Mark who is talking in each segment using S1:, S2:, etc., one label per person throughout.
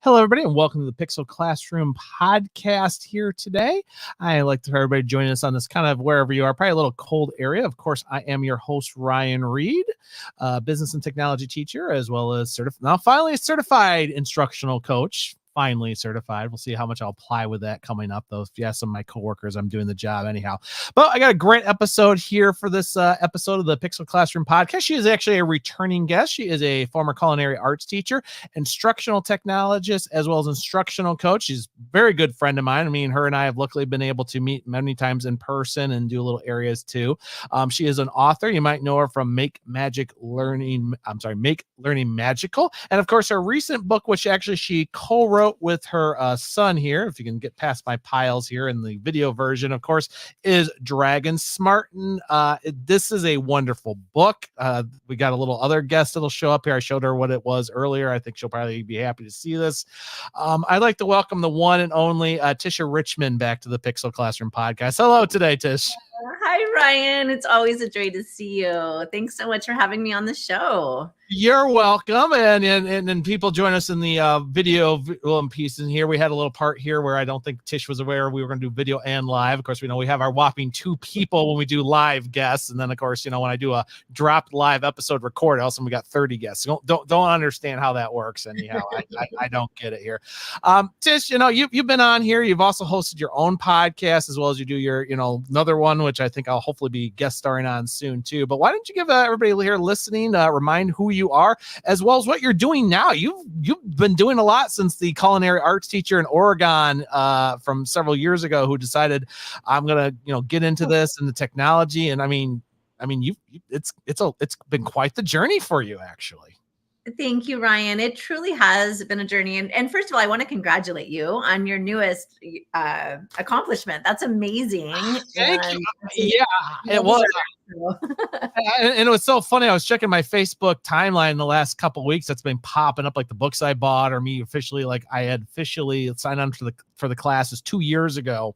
S1: Hello, everybody, and welcome to the Pixel Classroom podcast here today. I like to have everybody join us on this kind of wherever you are, probably a little cold area. Of course, I am your host, Ryan Reed, business and technology teacher, as well as finally a certified instructional coach. Finally certified. We'll see how much I'll apply with that coming up, though. If you ask some of my coworkers, I'm doing the job anyhow. But I got a great episode here for this episode of the Pixel Classroom podcast. She is actually a returning guest. She is a former culinary arts teacher, instructional technologist, as well as instructional coach. She's a very good friend of mine. I mean, her and I have luckily been able to meet many times in person and do little areas too. She is an author. You might know her from Make Learning Magical. And of course, her recent book, which actually she co-wrote with her son here, if you can get past my piles here in the video version, of course, is Dragon Smartin. This is a wonderful book. We got a little other guest that'll show up here. I showed her what it was earlier. I think she'll probably be happy to see this. I'd like to welcome the one and only Tisha Richmond back to the Pixel Classroom podcast. Hello today, Tish.
S2: Hi, Ryan. It's always a joy to see you. Thanks so much for having me on the show.
S1: You're welcome. And people join us in the video piece. And here we had a little part here where I don't think Tish was aware we were going to do video and live. Of course, we know we have our whopping 2 people when we do live guests. And then, of course, when I do a dropped live episode record, also we got 30 guests. Don't understand how that works anyhow. I don't get it here. Tish, you've been on here. You've also hosted your own podcast as well as you do your, another one, which I think I'll hopefully be guest starring on soon too. But why don't you give everybody here listening, remind who you are, as well as what you're doing now. You've been doing a lot since the culinary arts teacher in Oregon from several years ago who decided I'm gonna get into this and the technology. And I mean it's been quite the journey for you, actually.
S2: Thank you, Ryan. It truly has been a journey. And first of all, I want to congratulate you on your newest accomplishment. That's amazing.
S1: Thank you. Yeah, it was. And it was so funny. I was checking my Facebook timeline the last couple of weeks. That's been popping up like the books I bought or me officially, like I had officially signed on for the classes 2 years ago.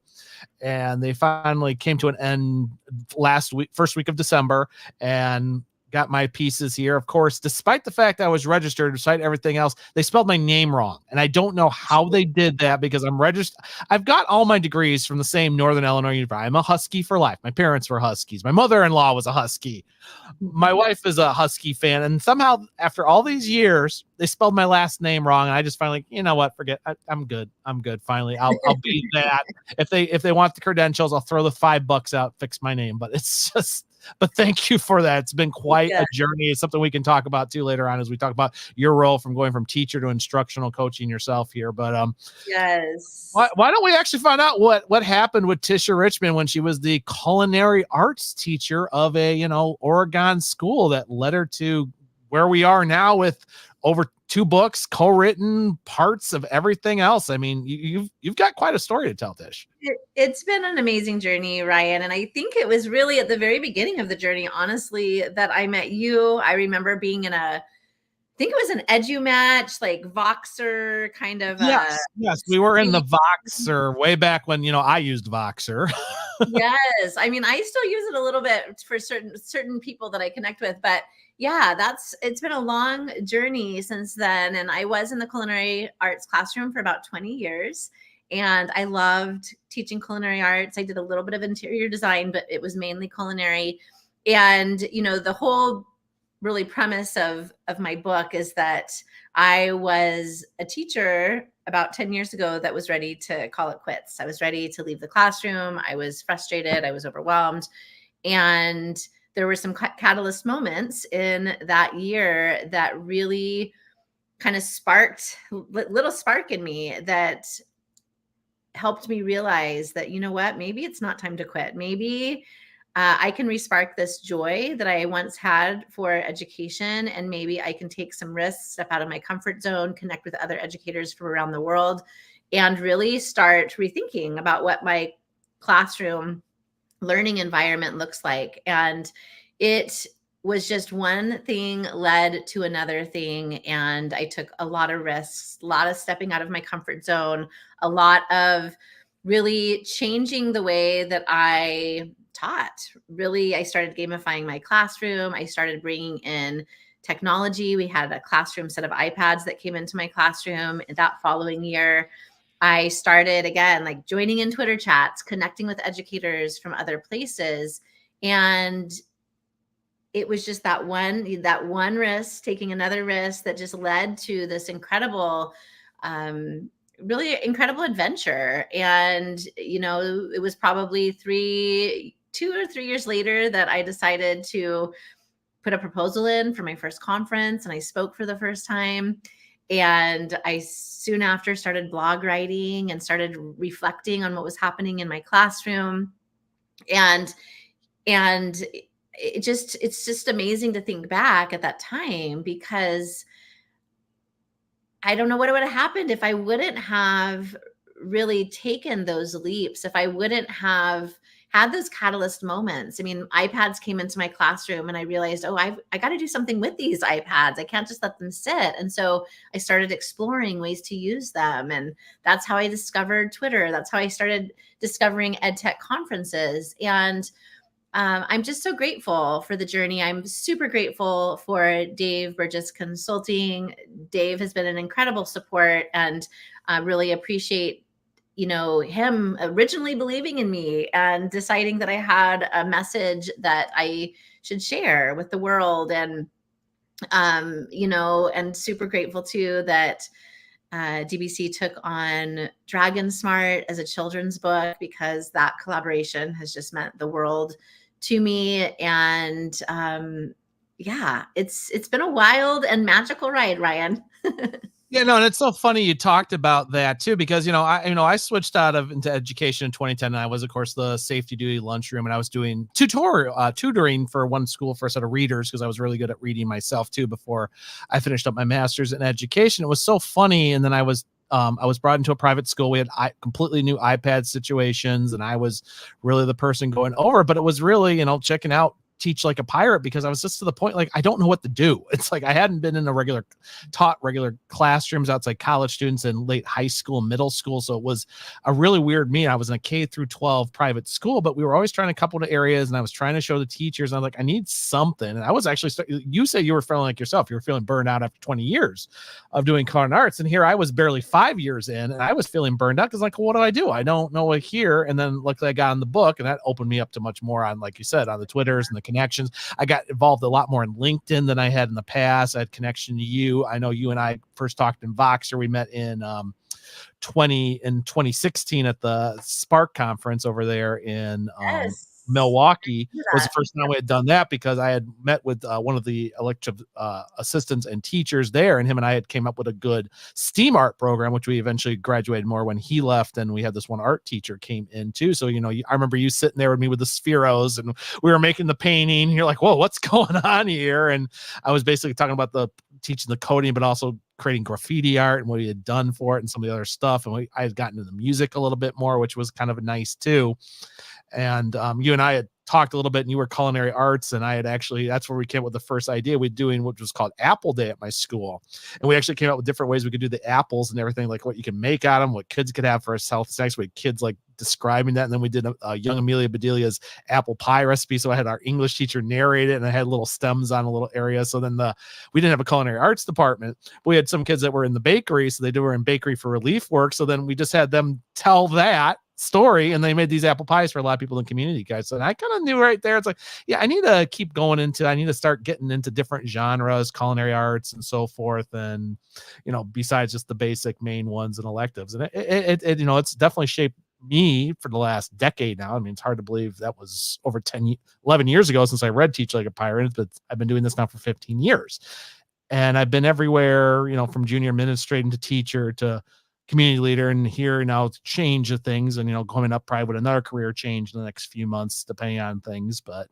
S1: And they finally came to an end first week of December, and got my pieces here. Of course, despite the fact I was registered, despite everything else, they spelled my name wrong. And I don't know how they did that because I'm registered. I've got all my degrees from the same Northern Illinois University. I'm a Husky for life. My parents were Huskies. My mother-in-law was a Husky. My wife is a Husky fan. And somehow after all these years, they spelled my last name wrong. And I just finally, you know what, forget. I'm good. Finally, I'll be that. If they want the credentials, I'll throw the $5 out, fix my name. But it's just, but thank you for that. It's been quite a journey. It's something we can talk about too later on as we talk about your role from going from teacher to instructional coaching yourself here. But
S2: yes,
S1: why don't we actually find out what happened with Tisha Richmond when she was the culinary arts teacher of a Oregon school that led her to where we are now with over 2 books, co-written, parts of everything else. I mean, you've got quite a story to tell, Tish.
S2: It's been an amazing journey, Ryan. And I think it was really at the very beginning of the journey, honestly, that I met you. I remember being in I think it was an EduMatch, like Voxer kind of.
S1: Yes, we were in the Voxer way back when, I used Voxer.
S2: Yes. I mean, I still use it a little bit for certain people that I connect with, but yeah, it's been a long journey since then. And I was in the culinary arts classroom for about 20 years. And I loved teaching culinary arts. I did a little bit of interior design, but it was mainly culinary. And, the whole really premise of my book is that I was a teacher about 10 years ago that was ready to call it quits. I was ready to leave the classroom. I was frustrated. I was overwhelmed. And there were some catalyst moments in that year that really kind of sparked little spark in me that helped me realize that, maybe it's not time to quit. Maybe I can respark this joy that I once had for education, and maybe I can take some risks, step out of my comfort zone, connect with other educators from around the world, and really start rethinking about what my classroom learning environment looks like. And it was just one thing led to another thing. And I took a lot of risks, a lot of stepping out of my comfort zone, a lot of really changing the way that I taught. Really, I started gamifying my classroom. I started bringing in technology. We had a classroom set of iPads that came into my classroom that following year. I started again, like joining in Twitter chats, connecting with educators from other places. And it was just that one risk, taking another risk, that just led to this incredible, really incredible adventure. And, it was probably 2 or 3 years later that I decided to put a proposal in for my first conference, and I spoke for the first time. And I soon after started blog writing and started reflecting on what was happening in my classroom. And it's just amazing to think back at that time, because I don't know what would have happened if I wouldn't have really taken those leaps, if I wouldn't have had those catalyst moments. I mean, iPads came into my classroom and I realized, oh, I got to do something with these iPads. I can't just let them sit. And so I started exploring ways to use them. And that's how I discovered Twitter. That's how I started discovering EdTech conferences. And I'm just so grateful for the journey. I'm super grateful for Dave Burgess Consulting. Dave has been an incredible support, and really appreciate, him originally believing in me and deciding that I had a message that I should share with the world. And, and super grateful too that DBC took on Dragon Smart as a children's book, because that collaboration has just meant the world to me. And yeah, it's been a wild and magical ride, Ryan.
S1: Yeah, no, and it's so funny you talked about that too, because I switched into education in 2010, and I was, of course, the safety duty lunchroom, and I was doing tutoring for one school for a set of readers, because I was really good at reading myself too before I finished up my master's in education. It was so funny, and then I was brought into a private school. We had completely new iPad situations, and I was really the person going over, but it was really, checking out Teach Like a Pirate, because I was just to the point, like, I don't know what to do. It's like I hadn't been in regular classrooms outside college students in late high school, middle school. So it was a really weird me. I was in a K through 12 private school, but we were always trying to couple to areas, and I was trying to show the teachers, and I was like, I need something. And I was actually, you say you were feeling like yourself, you were feeling burned out after 20 years of doing culinary arts. And here I was barely 5 years in, and I was feeling burned out, because like, well, what do? I don't know it here. And then luckily I got on the book, and that opened me up to much more on, like you said, on the Twitters and the connections. I got involved a lot more in LinkedIn than I had in the past. I had connection to you. I know you and I first talked in Voxer. We met in 2016 at the Spark conference over there in
S2: Yes.
S1: Milwaukee. Was the first time we had done that, because I had met with one of the elective assistants and teachers there, and him and I had came up with a good STEAM art program, which we eventually graduated more when he left, and we had this one art teacher came in too. So, I remember you sitting there with me with the spheros, and we were making the painting. You're like, whoa, what's going on here? And I was basically talking about teaching the coding, but also creating graffiti art and what he had done for it and some of the other stuff. And I had gotten into the music a little bit more, which was kind of nice too. And you and I had talked a little bit, and you were culinary arts, and I had actually, that's where we came up with the first idea. We're doing what was called Apple Day at my school. And we actually came up with different ways we could do the apples and everything, like what you can make out of them, what kids could have for health snacks. We had kids like describing that. And then we did a young Amelia Bedelia's apple pie recipe. So I had our English teacher narrate it, and I had little stems on a little area. So then we didn't have a culinary arts department, but we had some kids that were in the bakery. So they were in bakery for relief work. So then we just had them tell that story, and they made these apple pies for a lot of people in the community, guys. So I kind of knew right there, it's like, yeah, I need to start getting into different genres, culinary arts and so forth, and besides just the basic main ones and electives. And it's definitely shaped me for the last decade now. I mean, it's hard to believe that was over 11 years ago since I read Teach Like a Pirate, but I've been doing this now for 15 years. And I've been everywhere, from junior administrating to teacher to community leader and here now change of things, and coming up probably with another career change in the next few months depending on things. But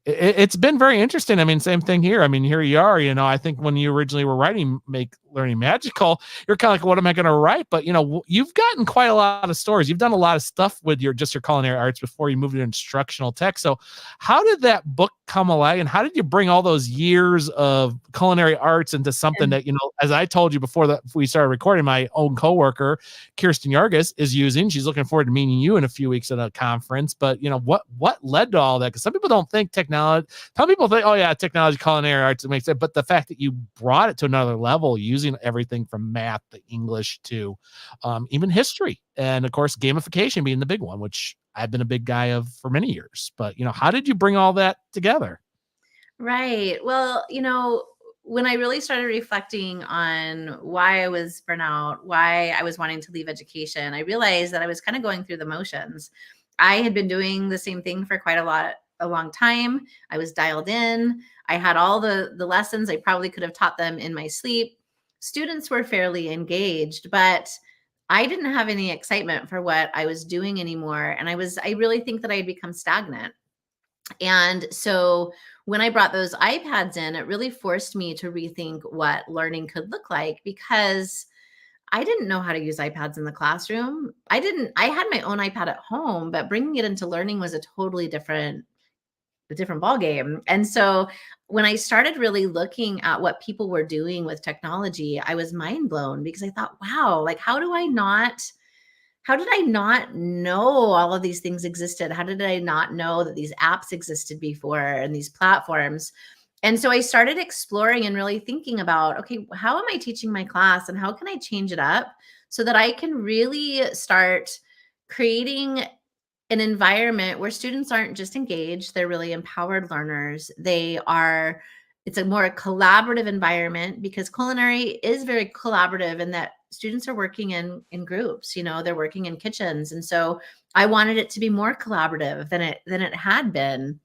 S1: it's been very interesting. I mean, same thing here. I mean, here you are, I think when you originally were writing Make Learning Magical, you're kind of like, what am I going to write? But, you've gotten quite a lot of stories. You've done a lot of stuff with your culinary arts before you moved into instructional tech. So how did that book come alive, and how did you bring all those years of culinary arts into something that, as I told you before that we started recording, my own coworker, Kirsten Yargis, is using. She's looking forward to meeting you in a few weeks at a conference. But, what led to all that? Because some people don't think technology. Some people think, oh yeah, technology, culinary arts, it makes sense. But the fact that you brought it to another level, using everything from math to English to even history, and of course gamification being the big one, which I've been a big guy of for many years. But how did you bring all that together?
S2: Right. Well, when I really started reflecting on why I was burnout, why I was wanting to leave education, I realized that I was kind of going through the motions. I had been doing the same thing for a long time. I was dialed in. I had all the lessons. I probably could have taught them in my sleep. Students were fairly engaged, but I didn't have any excitement for what I was doing anymore. And I really think that I had become stagnant. And so when I brought those iPads in, it really forced me to rethink what learning could look like, because I didn't know how to use iPads in the classroom. I had my own iPad at home, but bringing it into learning was a totally different ball game. And so when I started really looking at what people were doing with technology, I was mind blown, because I thought, wow, like how did I not know all of these things existed? How did I not know that these apps existed before and these platforms? And so I started exploring and really thinking about, okay, how am I teaching my class, and how can I change it up so that I can really start creating an environment where students aren't just engaged, they're really empowered learners. It's a more collaborative environment, because culinary is very collaborative in that students are working in groups, they're working in kitchens. And so I wanted it to be more collaborative than it had been,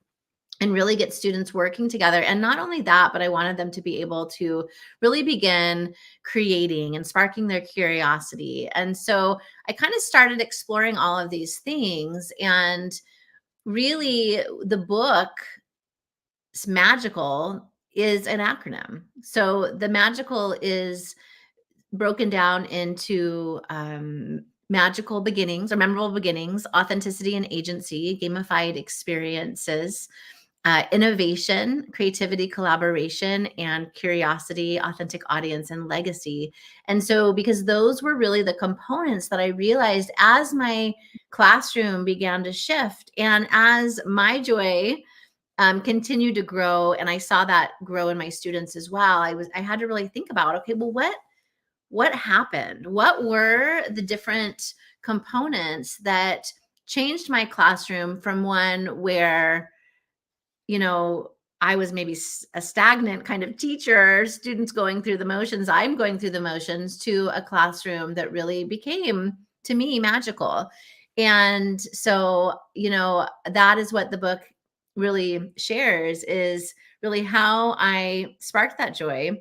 S2: and really get students working together. And not only that, but I wanted them to be able to really begin creating and sparking their curiosity. And so I kind of started exploring all of these things. And really, the book, Magical, is an acronym. So the Magical is broken down into magical beginnings or memorable beginnings, authenticity and agency, gamified experiences, innovation, creativity, collaboration, and curiosity, authentic audience, and legacy. And so, because those were really the components that I realized as my classroom began to shift, and as my joy continued to grow, and I saw that grow in my students as well, I had to really think about, okay, well, what happened? What were the different components that changed my classroom from one where I was maybe a stagnant kind of teacher, students going through the motions, I'm going through the motions, to a classroom that really became, to me, magical. And so, that is what the book really shares, is really how I sparked that joy,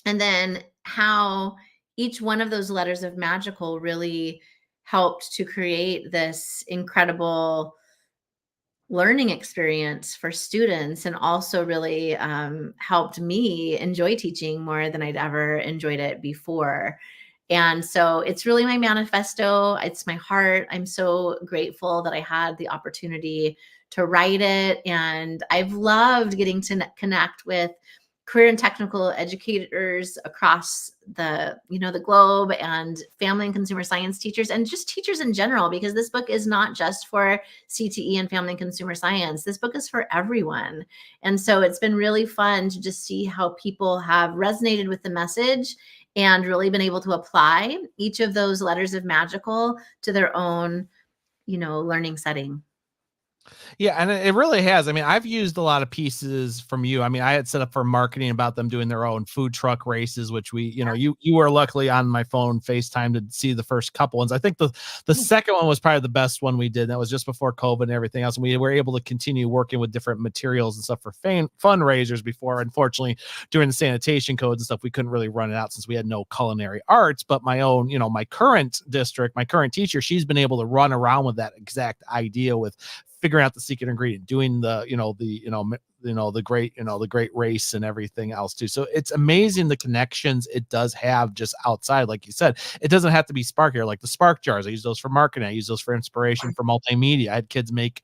S2: and then how each one of those letters of magical really helped to create this incredible learning experience for students, and also really helped me enjoy teaching more than I'd ever enjoyed it before. And so it's really my manifesto. It's my heart. I'm so grateful that I had the opportunity to write it. And I've loved getting to connect with career and technical educators across the globe, and family and consumer science teachers, and just teachers in general, because this book is not just for CTE and family and consumer science. This book is for everyone. And so it's been really fun to just see how people have resonated with the message and really been able to apply each of those letters of magical to their own, learning setting.
S1: Yeah, and it really has. I mean, I've used a lot of pieces from you. I mean, I had set up for marketing about them doing their own food truck races, which we, you were luckily on my phone FaceTime to see the first couple ones. I think the second one was probably the best one we did. That was just before COVID and everything else. And we were able to continue working with different materials and stuff for fundraisers before. Unfortunately, during the sanitation codes and stuff, we couldn't really run it out since we had no culinary arts. But my own, my current district, my current teacher, she's been able to run around with that exact idea with figuring out the secret ingredient, doing the great race and everything else too. So it's amazing the connections it does have just outside. Like you said, it doesn't have to be Spark here. Like the Spark jars, I use those for marketing. I use those for inspiration for multimedia. I had kids make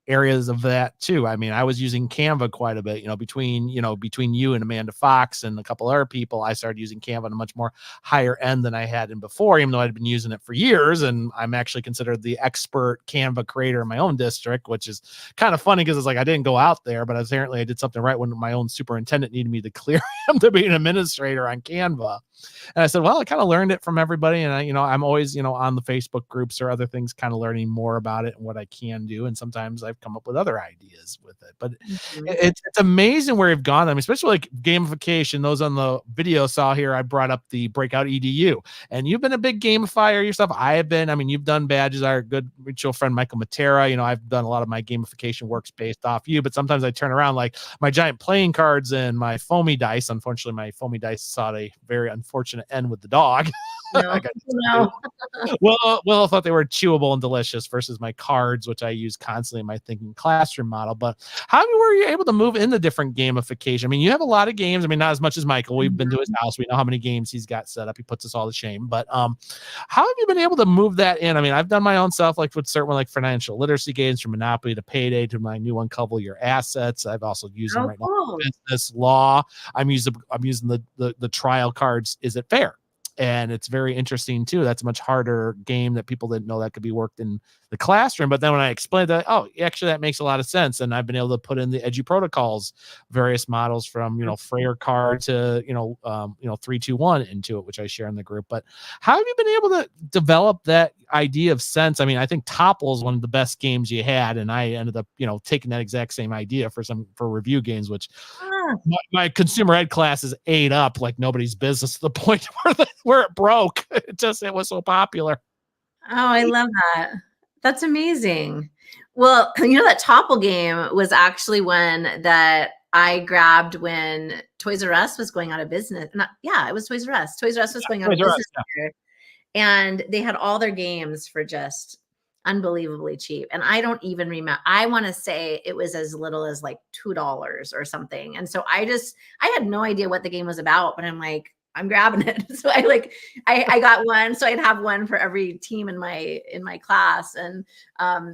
S1: areas of that too. I mean, I was using Canva quite a bit, between you and Amanda Fox and a couple other people, I started using Canva on a much more higher end than I had in before, even though I'd been using it for years. And I'm actually considered the expert Canva creator in my own district, which is kind of funny because it's like I didn't go out there, but apparently I did something right when my own superintendent needed me to clear him to be an administrator on Canva. And I said, well, I kind of learned it from everybody. And I'm always, on the Facebook groups or other things, kind of learning more about it and what I can do. And sometimes I've come up with other ideas with it, but it's amazing where you've gone. I mean, especially like gamification, those on the video saw here, I brought up the Breakout EDU, and you've been a big gamifier yourself. I have been. I mean, you've done badges. Our good mutual friend, Michael Matera, I've done a lot of my gamification works based off you, but sometimes I turn around like my giant playing cards and my foamy dice. Unfortunately, my foamy dice saw a very unfortunate end with the dog.
S2: No, no.
S1: Will thought they were chewable and delicious versus my cards, which I use constantly in my thinking classroom model. But how were you able to move into different gamification? I mean, you have a lot of games. I mean, not as much as Michael. We've been to his house. We know how many games he's got set up. He puts us all to shame. But how have you been able to move that in? I mean, I've done my own stuff, like with certain like financial literacy games, from Monopoly to Payday to my new one, Cover Your Assets. I've also used them right now. Business law. I'm using the trial cards. Is it fair? And it's very interesting too. That's a much harder game that people didn't know that could be worked in the classroom. But then when I explained that, oh, actually that makes a lot of sense. And I've been able to put in the Edu protocols, various models from, Frayer card to, 321 into it, which I share in the group. But how have you been able to develop that idea of sense? I mean, I think Topple is one of the best games you had. And I ended up, taking that exact same idea for review games, which my consumer ed classes ate up like nobody's business, to the point where it broke. It was so popular.
S2: Oh, I love that. That's amazing. Well, that Topple game was actually one that I grabbed when Toys R Us was going out of business. It was Toys R Us. Toys R Us was going out of business. And they had all their games for just unbelievably cheap. And I don't even remember. I want to say it was as little as like $2 or something. And so I had no idea what the game was about, but I'm like, I'm grabbing it. So I got one. So I'd have one for every team in my class. And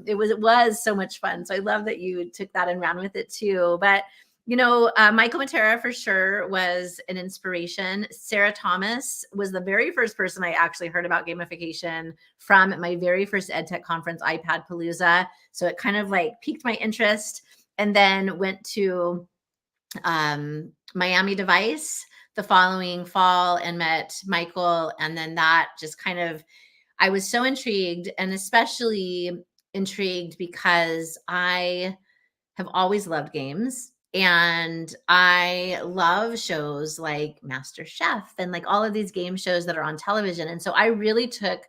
S2: it was so much fun. So I love that you took that and ran with it too. But Michael Matera for sure was an inspiration. Sarah Thomas was the very first person I actually heard about gamification from at my very first EdTech conference, iPad Palooza. So it kind of like piqued my interest, and then went to Miami Device the following fall and met Michael. And then that just kind of, I was so intrigued, and especially intrigued because I have always loved games. And I love shows like Master Chef and like all of these game shows that are on television. And so I really took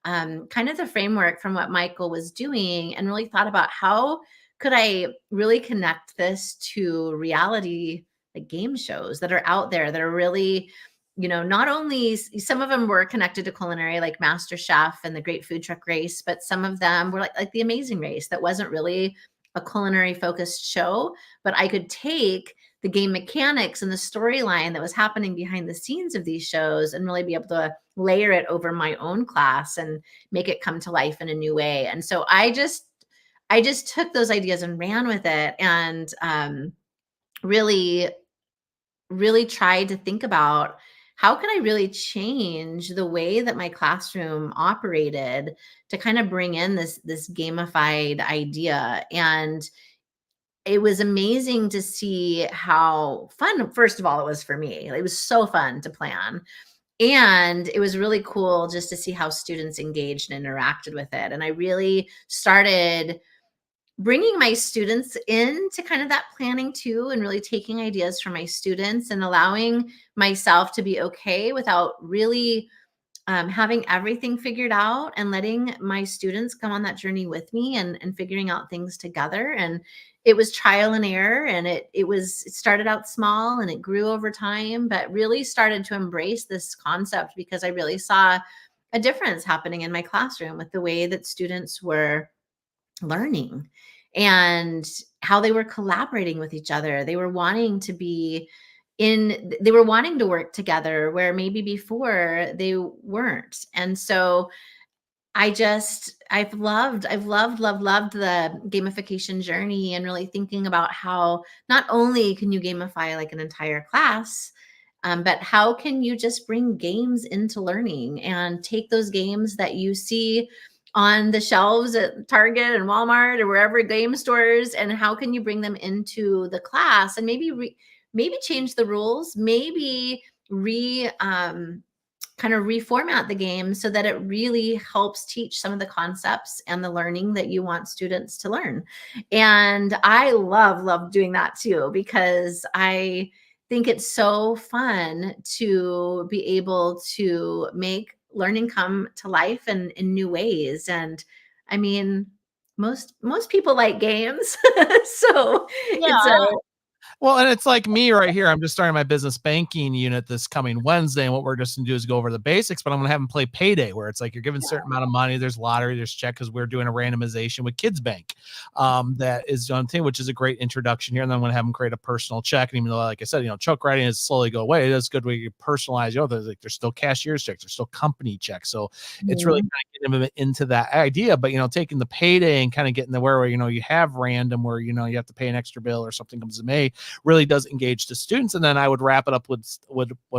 S2: kind of the framework from what Michael was doing and really thought about how could I really connect this to reality, like game shows that are out there that are really, not only some of them were connected to culinary, like Master Chef and the Great Food Truck Race, but some of them were like the Amazing Race that wasn't really a culinary focused show, but I could take the game mechanics and the storyline that was happening behind the scenes of these shows and really be able to layer it over my own class and make it come to life in a new way. And so I just took those ideas and ran with it, and really tried to think about how can I really change the way that my classroom operated to kind of bring in this gamified idea. And it was amazing to see how fun, first of all, it was for me. It was so fun to plan. And it was really cool just to see how students engaged and interacted with it. And I really started bringing my students into kind of that planning too, and really taking ideas from my students and allowing myself to be okay without really having everything figured out, and letting my students come on that journey with me, and figuring out things together. And it was trial and error, and it started out small and it grew over time, but really started to embrace this concept because I really saw a difference happening in my classroom with the way that students were learning and how they were collaborating with each other. They were wanting to be they were wanting to work together where maybe before they weren't. And so I've loved the gamification journey, and really thinking about how not only can you gamify like an entire class, but how can you just bring games into learning and take those games that you see on the shelves at Target and Walmart or wherever game stores, and how can you bring them into the class, and maybe change the rules, maybe re kind of reformat the game so that it really helps teach some of the concepts and the learning that you want students to learn. And I love doing that too, because I think it's so fun to be able to make learning come to life in new ways. And I mean, most people like games. So it's a
S1: Yeah. Well, and it's like me right here. I'm just starting my business banking unit this coming Wednesday. And what we're just going to do is go over the basics, but I'm going to have them play Payday, where it's like you're given a certain amount of money. There's lottery, there's check, because we're doing a randomization with Kids Bank. That is one thing, which is a great introduction here. And then I'm going to have them create a personal check. And even though, like I said, choke writing is slowly go away, it is good way you personalize. There's still cashier's checks, there's still company checks. So it's really kind of getting them into that idea. But, taking the Payday and kind of getting the where you have random where, you have to pay an extra bill or something comes to May, really does engage the students. And then I would wrap it up with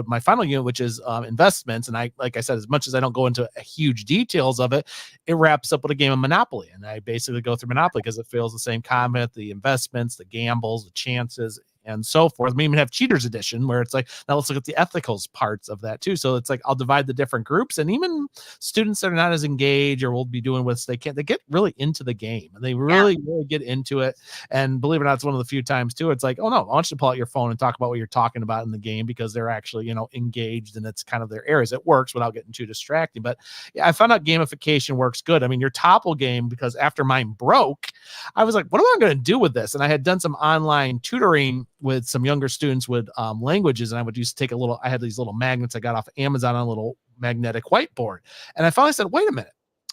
S1: my final unit, which is investments. And like I said, as much as I don't go into huge details of it, it wraps up with a game of Monopoly. And I basically go through Monopoly because it feels the same comment, the investments, the gambles, the chances, and so forth. We even have Cheaters Edition, where it's like, now let's look at the ethicals parts of that too. So it's like I'll divide the different groups, and even students that are not as engaged or will be doing with, they get really into the game, and they really get into it. And believe it or not, it's one of the few times too, it's like, oh no, I want you to pull out your phone and talk about what you're talking about in the game, because they're actually, engaged, and it's kind of their areas. It works without getting too distracting. But yeah, I found out gamification works good. I mean, your Topple game, because after mine broke, I was like, what am I going to do with this? And I had done some online tutoring with some younger students with languages. And I would used to take I had these little magnets I got off Amazon on a little magnetic whiteboard. And I finally said, wait a minute,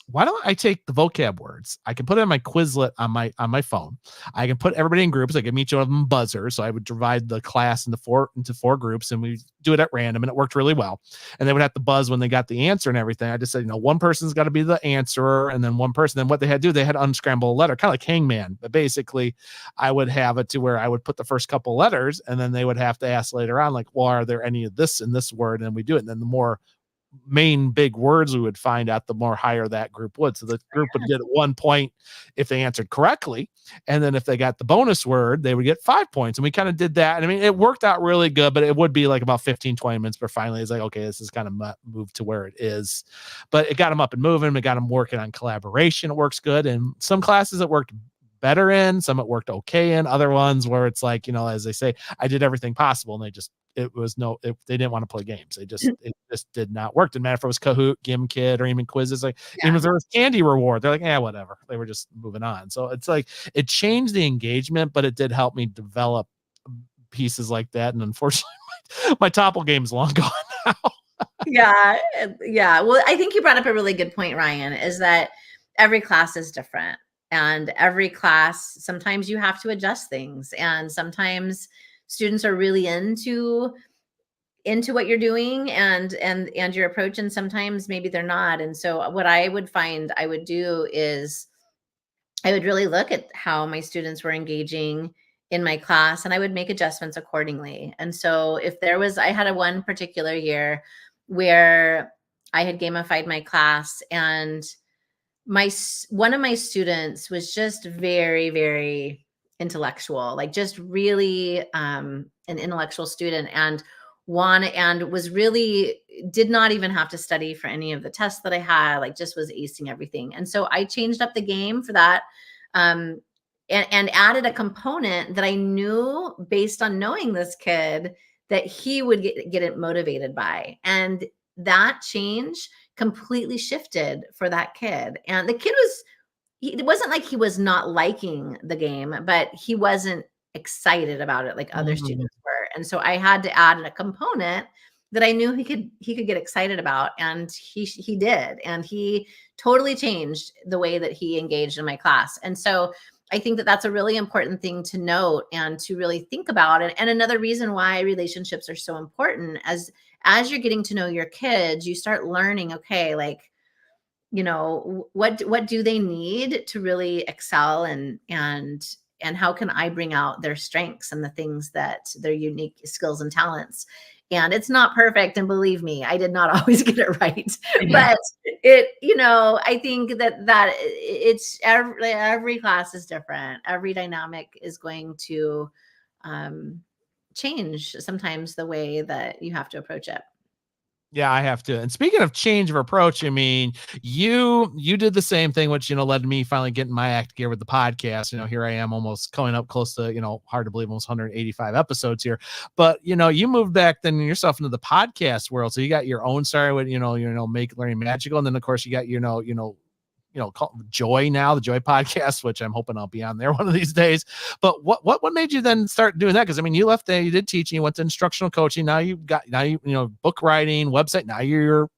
S1: why don't I take the vocab words? I can put it in my Quizlet on my phone. I can put everybody in groups. I can each one of them buzzers. So I would divide the class into four groups, and we do it at random, and it worked really well. And they would have to buzz when they got the answer and everything. I just said, one person's got to be the answerer, and then one person. Then what they had to do, they had to unscramble a letter, kind of like Hangman. But basically, I would have it to where I would put the first couple letters, and then they would have to ask later on, like, well, are there any of this in this word? And we do it. And then the more main big words we would find out, the more higher that group would. So the group would get 1 point if they answered correctly. And then if they got the bonus word, they would get 5 points. And we kind of did that. And I mean, it worked out really good, but it would be like about 15-20 minutes. But finally, it's like, okay, this is kind of moved to where it is. But it got them up and moving. It got them working on collaboration. It works good. And some classes it worked better in, some it worked okay in, other ones where it's like, as they say, I did everything possible, and they didn't want to play games. It just did not work. Didn't matter if it was Kahoot, Gimkit, or even quizzes. Like even if there was candy reward, they're like, whatever. They were just moving on. So it's like it changed the engagement, but it did help me develop pieces like that. And unfortunately, my Topple game's long gone now.
S2: Yeah. Well, I think you brought up a really good point, Ryan, is that every class is different. And every class, sometimes you have to adjust things. And sometimes students are really into what you're doing and your approach. And sometimes maybe they're not. And so what I would find I would do is I would really look at how my students were engaging in my class, and I would make adjustments accordingly. And so if I had one particular year where I had gamified my class, and one of my students was just very, very intellectual, like just really an intellectual student, and was really did not even have to study for any of the tests that I had, like just was acing everything. And so I changed up the game for that and added a component that I knew based on knowing this kid that he would get it motivated by. And that change completely shifted for that kid. And the kid it wasn't like he was not liking the game, but he wasn't excited about it like other
S1: Mhm.
S2: students were. And so I had to add in a component that I knew he could get excited about, and he did. And he totally changed the way that he engaged in my class. And so I think that that's a really important thing to note and to really think about. And another reason why relationships are so important, as you're getting to know your kids, you start learning, okay, like, what do they need to really excel, and how can I bring out their strengths and the things that their unique skills and talents. And it's not perfect, and believe me, I did not always get it right.
S1: Yeah.
S2: But I think that it's every class is different. Every dynamic is going to um, change sometimes the way that you have to approach it.
S1: Yeah, I have to. And speaking of change of approach, I mean, you did the same thing, which led to me finally getting my act gear with the podcast. Here I am, almost coming up close to hard to believe, almost 185 episodes here. But you moved back then yourself into the podcast world, so you got your own started with Make Learning Magical, and then of course you got Joy now, the Joy podcast, which I'm hoping I'll be on there one of these days. But what made you then start doing that? Because I mean, you left there, you did teaching, you went to instructional coaching. Now you book writing, website. Now you're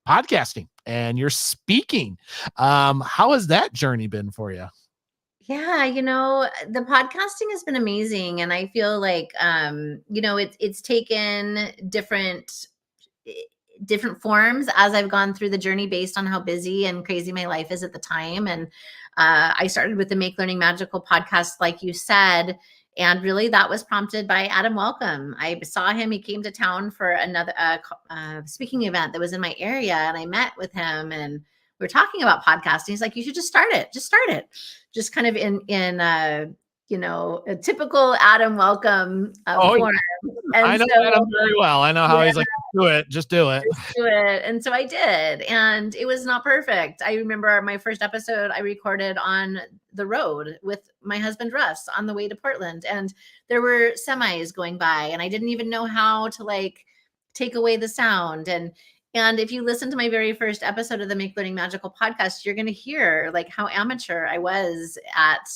S1: podcasting and you're speaking. How has that journey been for you?
S2: Yeah, the podcasting has been amazing, and I feel like it's taken eh, different forms as I've gone through the journey based on how busy and crazy my life is at the time. And I started with the Make Learning Magical podcast, like you said, and really that was prompted by Adam Welcome. I saw him; he came to town for another speaking event that was in my area, and I met with him, and we were talking about podcasting. He's like, "You should just start it. Just start it." Just kind of in a typical Adam Welcome
S1: Oh,
S2: form.
S1: I
S2: And
S1: know Adam
S2: so
S1: very well. I know how
S2: yeah,
S1: he's like, do it, just do it.
S2: just do it. And so I did. And it was not perfect. I remember my first episode I recorded on the road with my husband Russ on the way to Portland. And there were semis going by, and I didn't even know how to like take away the sound. And if you listen to my very first episode of the Make Learning Magical podcast, you're going to hear like how amateur I was at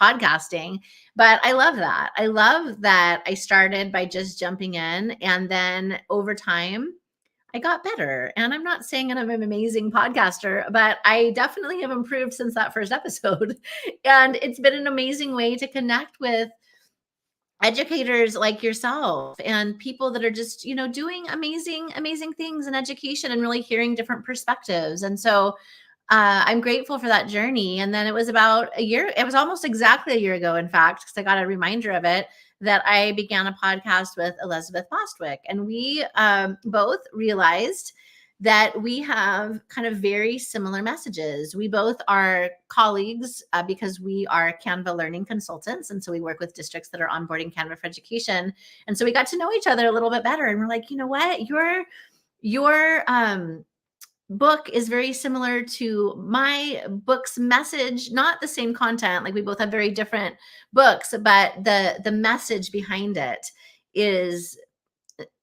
S2: podcasting. But I love that. I love that I started by just jumping in, and then over time I got better. And I'm not saying I'm an amazing podcaster, but I definitely have improved since that first episode. And it's been an amazing way to connect with educators like yourself and people that are just doing amazing things in education and really hearing different perspectives. And so I'm grateful for that journey. And then it was about a year, it was almost exactly a year ago, in fact, because I got a reminder of it, that I began a podcast with Elizabeth Bostwick. And we both realized that we have kind of very similar messages. We both are colleagues because we are Canva learning consultants. And so we work with districts that are onboarding Canva for education. And so we got to know each other a little bit better. And we're like, you know what? Your book is very similar to my book's message, not the same content. Like we both have very different books, but the message behind it is,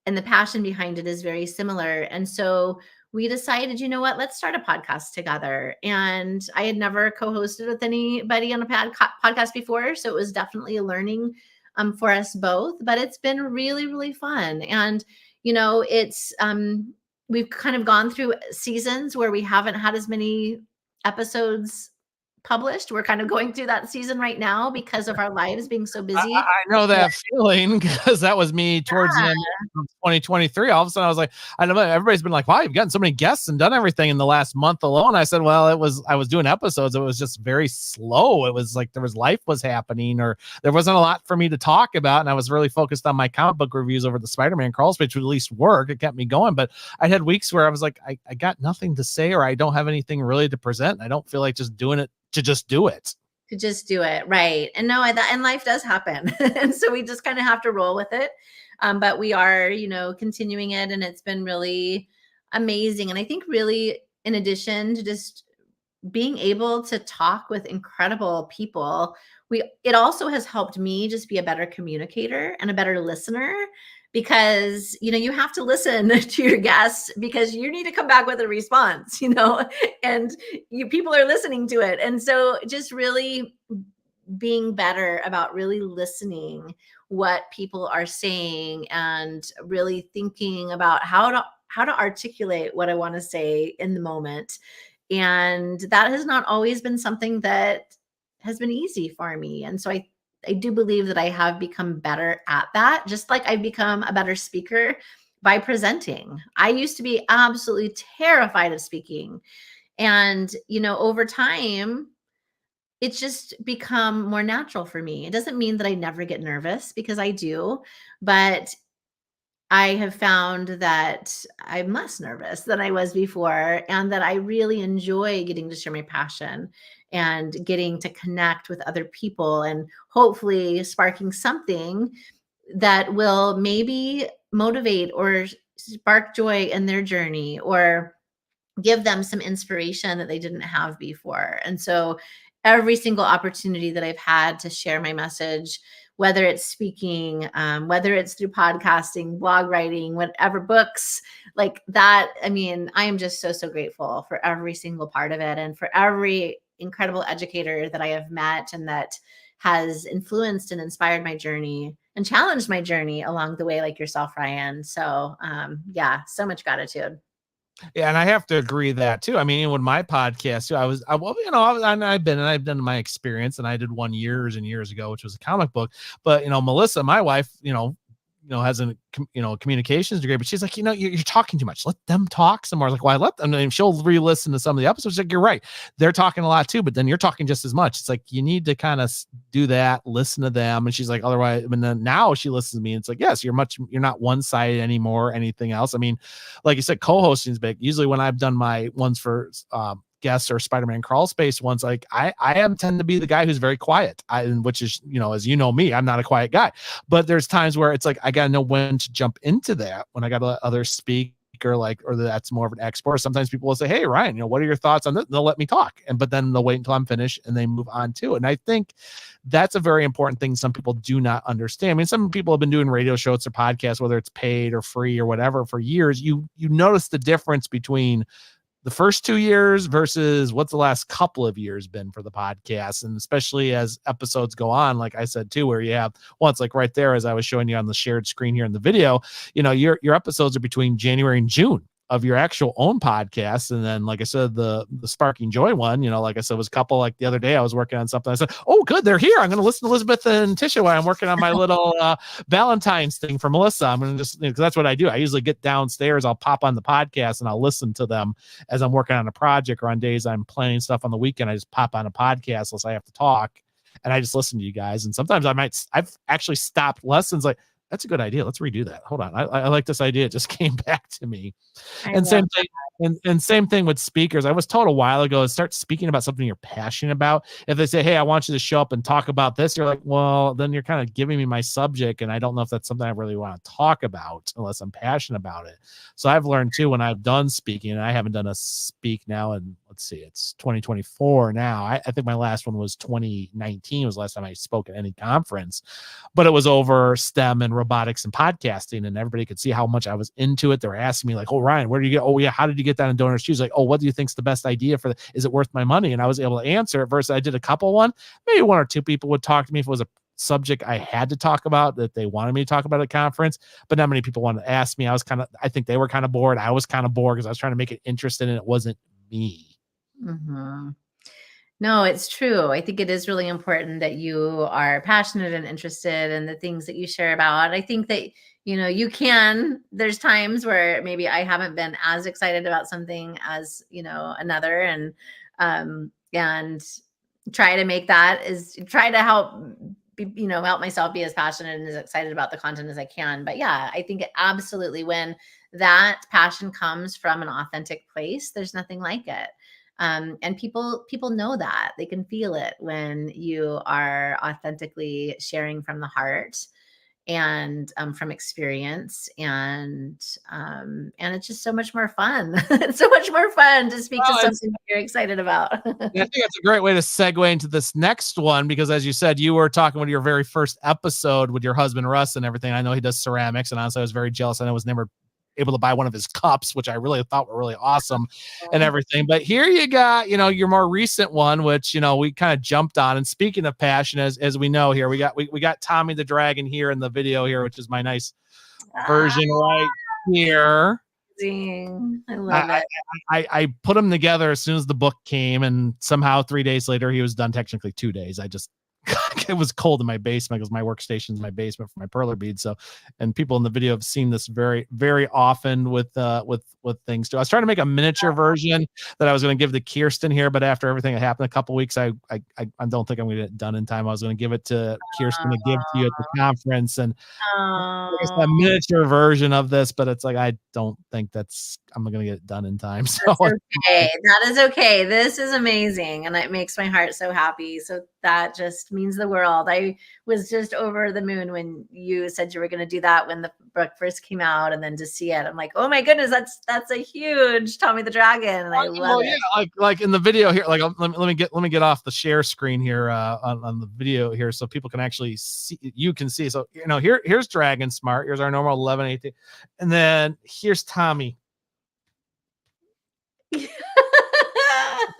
S2: and the passion behind it is very similar. And so we decided, you know what, let's start a podcast together. And I had never co-hosted with anybody on a podcast before, so it was definitely a learning for us both. But it's been really, really fun. And it's we've kind of gone through seasons where we haven't had as many episodes published. We're kind of going through that season right now because of our lives being so
S1: I,
S2: busy.
S1: I know
S2: Yeah.
S1: that feeling because that was me towards the end of 2023. All of a sudden, I was like, I know everybody's been like, "Wow, you've gotten so many guests and done everything in the last month alone." I said, "Well, I was doing episodes. It was just very slow. It was like life was happening, or there wasn't a lot for me to talk about, and I was really focused on my comic book reviews over the Spider-Man crawls, which would at least work. It kept me going. But I had weeks where I was like, I got nothing to say, or I don't have anything really to present. And I don't feel like just doing it to just do it."
S2: To just do it. Right. And no, and life does happen. And so we just kind of have to roll with it. But we are, continuing it, and it's been really amazing. And I think really, in addition to just being able to talk with incredible people, it also has helped me just be a better communicator and a better listener, because you have to listen to your guests because you need to come back with a response, and people are listening to it. And so just really being better about really listening what people are saying and really thinking about how to articulate what I want to say in the moment. And that has not always been something that has been easy for me. And so I do believe that I have become better at that, just like I've become a better speaker by presenting. I used to be absolutely terrified of speaking. And, over time, it's just become more natural for me. It doesn't mean that I never get nervous, because I do, but I have found that I'm less nervous than I was before, and that I really enjoy getting to share my passion and getting to connect with other people, and hopefully sparking something that will maybe motivate or spark joy in their journey, or give them some inspiration that they didn't have before. And so every single opportunity that I've had to share my message, whether it's speaking, whether it's through podcasting, blog writing, whatever, books like that. I mean, I am just so, so grateful for every single part of it, and for every incredible educator that I have met and that has influenced and inspired my journey and challenged my journey along the way, like yourself, Ryan. So yeah, so much gratitude.
S1: Yeah, and I have to agree that too. I mean, with my podcast too, well, I've done my experience, and I did one years and years ago, which was a comic book. But Melissa, my wife, has a communications degree, but she's like, you're talking too much. Let them talk some more. Like, well, I let them. And she'll re-listen to some of the episodes. Like, you're right, they're talking a lot too, but then you're talking just as much. It's like you need to kind of do that, listen to them. And she's like, otherwise, and then now she listens to me. And it's like, yes, you're not one-sided anymore. Anything else? I mean, like you said, co-hosting is big. Usually, when I've done my ones for guests or Spider-Man crawl space ones, like I tend to be the guy who's very quiet, which is, as me, I'm not a quiet guy, but there's times where it's like I gotta know when to jump into that, when I gotta let others speak, or that's more of an expert. Sometimes people will say, hey Ryan, what are your thoughts on this? They'll let me talk, but then they'll wait until I'm finished and they move on to it. And I think that's a very important thing some people do not understand. I mean, some people have been doing radio shows or podcasts, whether it's paid or free or whatever, for years. You notice the difference between the first 2 years versus what's the last couple of years been for the podcast. And especially as episodes go on, like I said too, where you have once, like right there, as I was showing you on the shared screen here in the video, your episodes are between January and June of your actual own podcast. And then, like I said, the Sparking Joy one, like I said, was a couple. Like the other day I was working on something, I said, oh good, they're here, I'm going to listen to Elizabeth and Tisha while I'm working on my little Valentine's thing for Melissa. I'm going to just, because that's what I do. I usually get downstairs, I'll pop on the podcast and I'll listen to them as I'm working on a project, or on days I'm planning stuff on the weekend. I just pop on a podcast unless I have to talk, and I just listen to you guys. And sometimes I've actually stopped lessons, like, that's a good idea, let's redo that, hold on, I like this idea, it just came back to me. And same thing, and same thing with speakers. I was told a while ago, start speaking about something you're passionate about. If they say, hey, I want you to show up and talk about this, you're like, well, then you're kind of giving me my subject, and I don't know if that's something I really want to talk about unless I'm passionate about it. So I've learned too, when I've done speaking, and I haven't done a speak now, and let's see, it's 2024 now. I think my last one was 2019 was the last time I spoke at any conference, but it was over STEM and robotics and podcasting, and everybody could see how much I was into it. They were asking me like, oh Ryan, where do you get, oh yeah, how did you get that in Donors Choose? Like, oh, what do you think's the best idea for is it worth my money? And I was able to answer it, versus I did a couple one, maybe one or two people would talk to me if it was a subject I had to talk about, that they wanted me to talk about at a conference, but not many people wanted to ask me. I think they were kind of bored. I was kind of bored because I was trying to make it interesting, and it wasn't me.
S2: Mm-hmm. No, it's true. I think it is really important that you are passionate and interested in the things that you share about. I think that, there's times where maybe I haven't been as excited about something as, another, and try to make that is try to help help myself be as passionate and as excited about the content as I can. But yeah, I think absolutely, when that passion comes from an authentic place, there's nothing like it. And people know that, they can feel it when you are authentically sharing from the heart. and from experience, and it's just so much more fun. It's so much more fun to speak to
S1: Well,
S2: something that you're excited about.
S1: yeah, I think that's a great way to segue into this next one, because as you said, you were talking with your very first episode with your husband, Russ, and everything. I know he does ceramics, and honestly, I was very jealous. I was never able to buy one of his cups, which I really thought were really awesome and everything. But here you got, your more recent one, which, we kind of jumped on. And speaking of passion, as we know here, we got Tommy the Dragon here in the video here, which is my nice version right here.
S2: I love it.
S1: I put them together as soon as the book came, and somehow 3 days later he was done. Technically 2 days. It was cold in my basement because my workstation's in my basement for my perler beads. So, and people in the video have seen this very, very often with things too. I was trying to make a miniature version that I was going to give to Kirsten here, but after everything that happened a couple weeks, I don't think I'm going to get it done in time. I was going to give it to Kirsten to give to you at the conference, and it's a miniature version of this, but it's like I don't think I'm going to get it done in time. So
S2: that's okay. That is okay. This is amazing, and it makes my heart so happy. So that just means the world. I was just over the moon when you said you were going to do that when the book first came out, and then to see it, I'm like, oh my goodness, that's a huge Tommy the Dragon, and I love it.
S1: Yeah, like in the video here, like let me get off the share screen here on the video here, so people can actually see. You can see. So here's Dragon Smart. Here's our normal 11, 18, and then here's Tommy.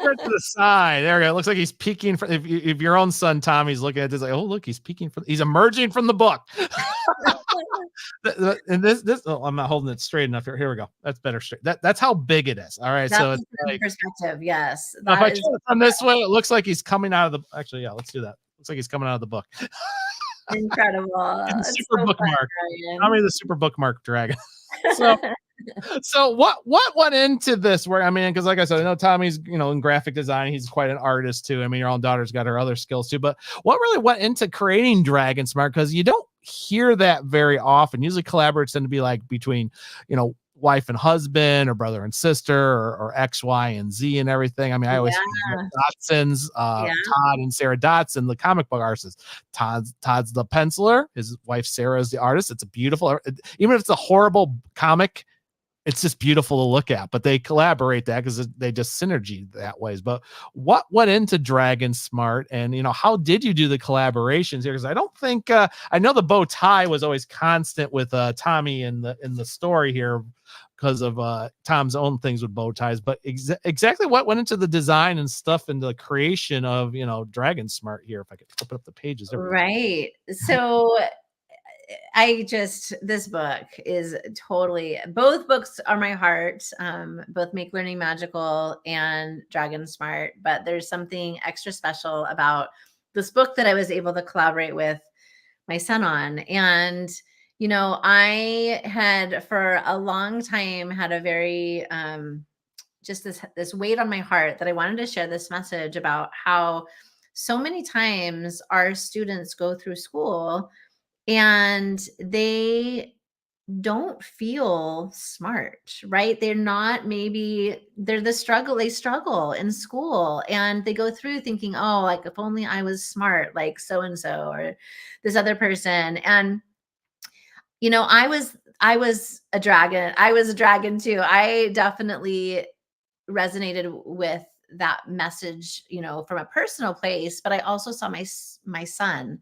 S1: To the side. There we go. It looks like he's peeking. If your own son Tommy's looking at this, like, oh look, he's peeking. He's emerging from the book. And this I'm not holding it straight enough here. Here we go. That's better straight. That's how big it is. All right.
S2: That's
S1: so it's like
S2: perspective. Yes.
S1: If I turn it from this way, it looks like he's coming out of the. Actually, yeah. Let's do that. Looks like he's coming out of the book.
S2: Incredible.
S1: Super bookmark. Tommy the super bookmark dragon. So what went into this work? I mean, because like I said, I know Tommy's in graphic design, he's quite an artist too. I mean, your own daughter's got her other skills too. But what really went into creating Dragon Smart? Because you don't hear that very often. Usually, collaborators tend to be like between wife and husband, or brother and sister, or X, Y, and Z and everything. I mean, I always Dotson's, Todd and Sarah Dotson, the comic book artists. Todd's the penciler. His wife Sarah is the artist. It's a beautiful, even if it's a horrible comic, it's just beautiful to look at. But they collaborate that because they just synergy that ways. But what went into Dragon Smart, and how did you do the collaborations here? Because I don't think I know the bow tie was always constant with Tommy in the story here, because of Tom's own things with bow ties. But exactly what went into the design and stuff and the creation of Dragon Smart here. If I could flip up the pages.
S2: Right. So this book is totally, both books are my heart, both Make Learning Magical and Dragon Smart, but there's something extra special about this book that I was able to collaborate with my son on. And, I had for a long time had a very, just this weight on my heart that I wanted to share this message about how so many times our students go through school and they don't feel smart, right? They're they struggle in school, and they go through thinking, oh, like if only I was smart, like so-and-so or this other person. And, I was a dragon. I was a dragon too. I definitely resonated with that message, from a personal place, but I also saw my son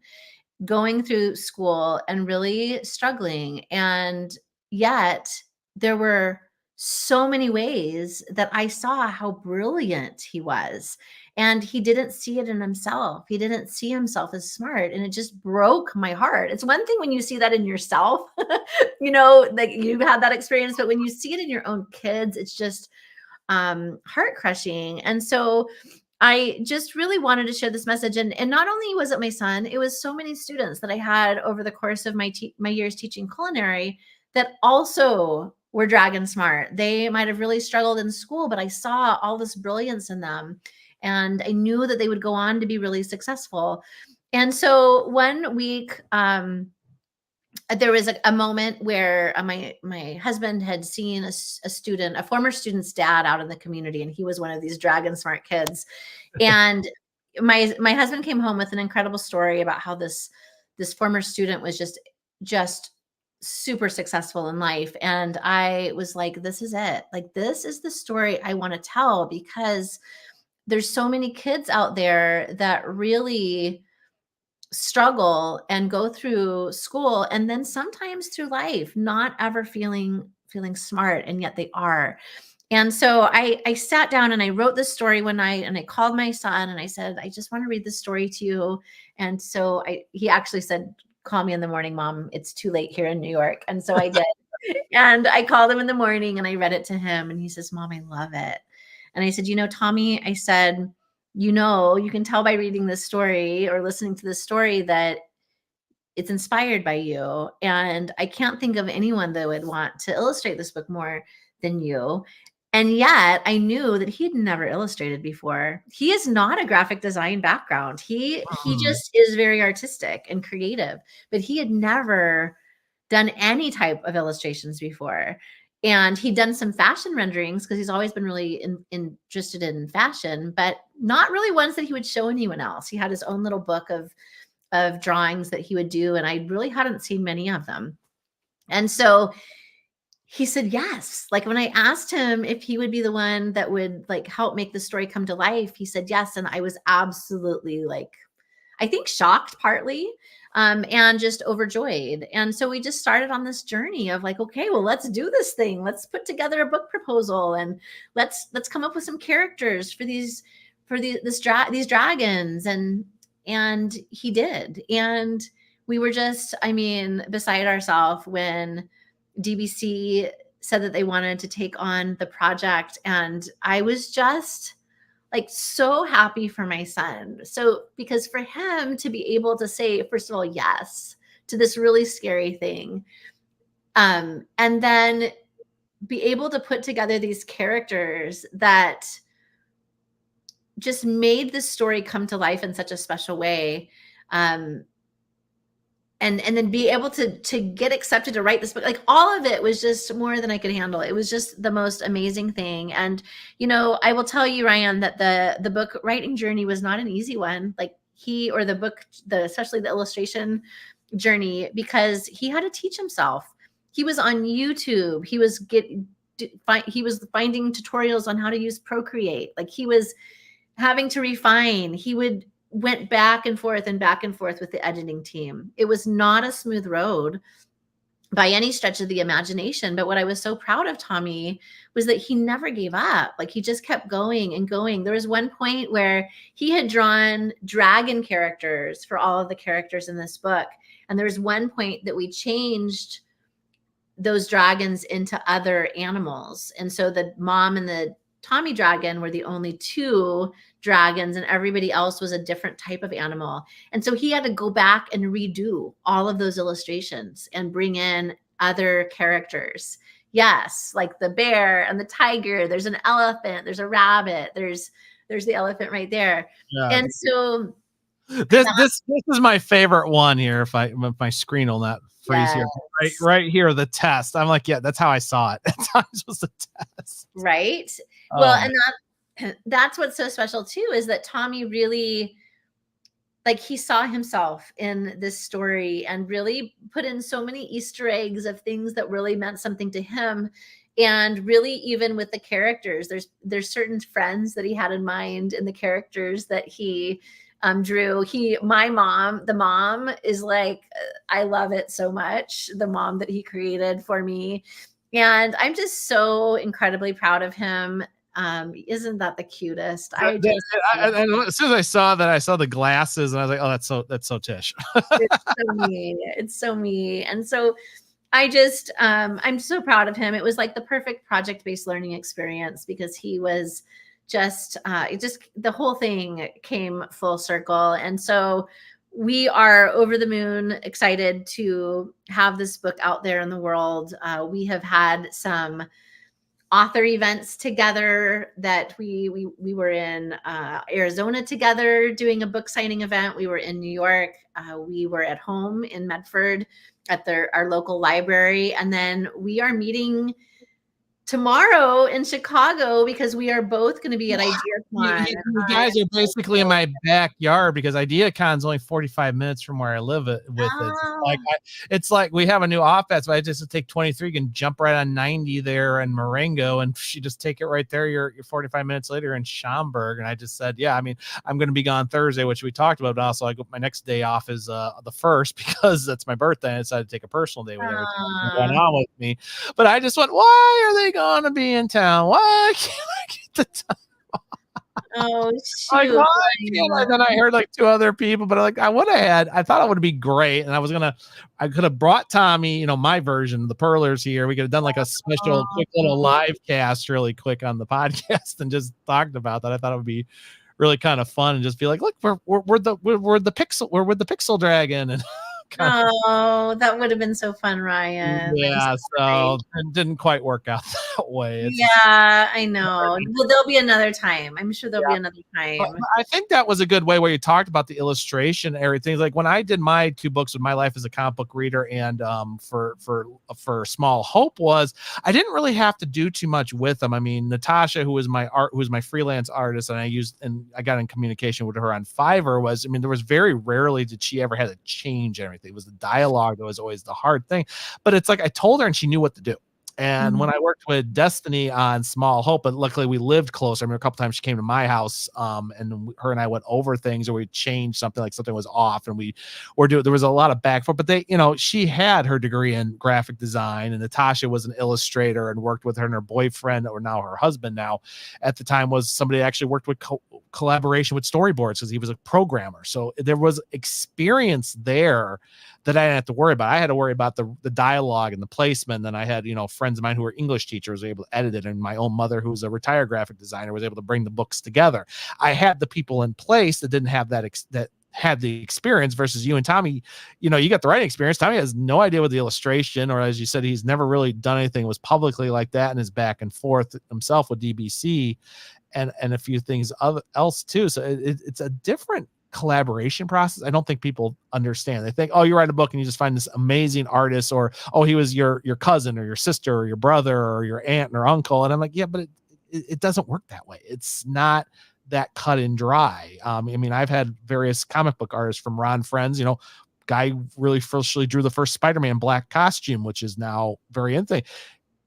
S2: going through school and really struggling. And yet there were so many ways that I saw how brilliant he was. And he didn't see it in himself. He didn't see himself as smart. And it just broke my heart. It's one thing when you see that in yourself, like you've had that experience, but when you see it in your own kids, it's just heart crushing. And so I just really wanted to share this message. And not only was it my son, it was so many students that I had over the course of my years teaching culinary that also were Dragon Smart. They might have really struggled in school, but I saw all this brilliance in them. And I knew that they would go on to be really successful. And so one week, there was a moment where my husband had seen a former student's dad out in the community, and he was one of these Dragon Smart kids. And my husband came home with an incredible story about how this former student was just just super successful in life. And I was like, this is it. Like, this is the story I want to tell, because there's so many kids out there that really struggle and go through school and then sometimes through life not ever feeling smart, and yet they are. And so I sat down and I wrote this story one night, and I called my son and I said, I just want to read this story to you. And so he actually said, call me in the morning, Mom, it's too late here in New York. And so I did. And I called him in the morning and I read it to him, and he says, Mom, I love it. And I said, Tommy, I said, you can tell by reading this story or listening to this story that it's inspired by you. And I can't think of anyone that would want to illustrate this book more than you. And yet I knew that he'd never illustrated before. He is not a graphic design background. He just is very artistic and creative, but he had never done any type of illustrations before. And he'd done some fashion renderings because he's always been really interested in fashion, but not really ones that he would show anyone else. He had his own little book of drawings that he would do, and I really hadn't seen many of them. And so he said yes. Like, when I asked him if he would be the one that would like help make the story come to life, he said yes. And I was absolutely, like, I think shocked partly, and just overjoyed. And so we just started on this journey of like, okay, well, let's do this thing. Let's put together a book proposal, and let's come up with some characters for these dragons. And he did. And we were just, beside ourselves when DBC said that they wanted to take on the project. And I was just like so happy for my son. So, because for him to be able to say, first of all, yes to this really scary thing, and then be able to put together these characters that just made this story come to life in such a special way. And then be able to get accepted to write this book, like all of it was just more than I could handle. It was just the most amazing thing. And, I will tell you, Ryan, that the book writing journey was not an easy one. Like especially the illustration journey, because he had to teach himself. He was on YouTube. He was finding tutorials on how to use Procreate. Like, he was having to refine. Went back and forth with the editing team. It was not a smooth road by any stretch of the imagination. But what I was so proud of Tommy was that he never gave up. Like, he just kept going and going. There was one point where he had drawn dragon characters for all of the characters in this book. And there was one point that we changed those dragons into other animals. And so the mom and the Tommy dragon were the only two dragons, and everybody else was a different type of animal. And so he had to go back and redo all of those illustrations and bring in other characters. Yes, like the bear and the tiger. There's an elephant. There's a rabbit. There's the elephant right there. Yeah. And so
S1: this is my favorite one here. If my screen will not freeze here, right here, the test. I'm like, yeah, that's how I saw it. That's how it was supposed to test.
S2: Right. Well, and that's what's so special too, is that Tommy really, like, he saw himself in this story and really put in so many Easter eggs of things that really meant something to him. And really, even with the characters, there's certain friends that he had in mind in the characters that he drew. The mom is like, I love it so much. The mom that he created for me. And I'm just so incredibly proud of him. Isn't that the cutest?
S1: As soon as I saw that, I saw the glasses, and I was like, oh, that's so Tish.
S2: It's so me. And so I just, I'm so proud of him. It was like the perfect project-based learning experience, because he was just, the whole thing came full circle. And so we are over the moon excited to have this book out there in the world. We have had some author events together that we were in Arizona together doing a book signing event. We were in New York. We were at home in Medford at our local library. And then we are meeting tomorrow in Chicago, because we are both going to be at IdeaCon.
S1: You guys are basically in my backyard because IdeaCon is only 45 minutes from where I live with it. It's like we have a new office, but I just take 23, you can jump right on 90 there in Marengo, and you just take it right there. You're 45 minutes later in Schaumburg. And I just said, yeah, I mean, I'm going to be gone Thursday, which we talked about, but also my next day off is the 1st because that's my birthday. I decided to take a personal day with everything going on with me. But I just went, why are they going to be in town? Why can't I get the time?
S2: Oh, shoot.
S1: Like, why can't I? Then I heard like 2 other people, but like I thought it would be great. And I could have brought Tommy, my version, the Perlers here. We could have done like a special quick little live cast really quick on the podcast and just talked about that. I thought it would be really kind of fun and just be like, look, we're the pixel dragon. And
S2: that would have been so fun, Ryan.
S1: Yeah, so it didn't quite work out that way.
S2: Yeah, I know. Well, there'll be another time. I'm sure there'll be another time.
S1: But I think that was a good way where you talked about the illustration and everything. Like when I did my 2 books with My Life as a Comic Book Reader and for Small Hope was I didn't really have to do too much with them. I mean, Natasha, who was my freelance artist, and I got in communication with her on Fiverr, there was very rarely did she ever had to change everything. It was the dialogue that was always the hard thing, but it's like I told her and she knew what to do. And when I worked with Destiny on Small Hope, but luckily we lived close. I mean, a couple times she came to my house, and her and I went over things, or we changed something, like something was off, and there was a lot of back and forth. But she had her degree in graphic design, and Natasha was an illustrator and worked with her, and her boyfriend, or now her husband, at the time was somebody that actually worked with collaboration with storyboards because he was a programmer. So there was experience there that I didn't have to worry about. I had to worry about the dialogue and the placement. And I had, friends of mine who were English teachers were able to edit it. And my own mother, who was a retired graphic designer, was able to bring the books together. I had the people in place that didn't have that had the experience versus you and Tommy. You got the writing experience. Tommy has no idea what the illustration, or as you said, he's never really done anything was publicly like that, and is back and forth himself with DBC and a few things else too. So it's a different collaboration process. I don't think people understand. They think, oh, you write a book and you just find this amazing artist, or oh, he was your cousin or your sister or your brother or your aunt or uncle. And I'm like, yeah, but it doesn't work that way. It's not that cut and dry. I've had various comic book artists, from Ron Friends, guy really firstly drew the first Spider-Man black costume, which is now very in thing.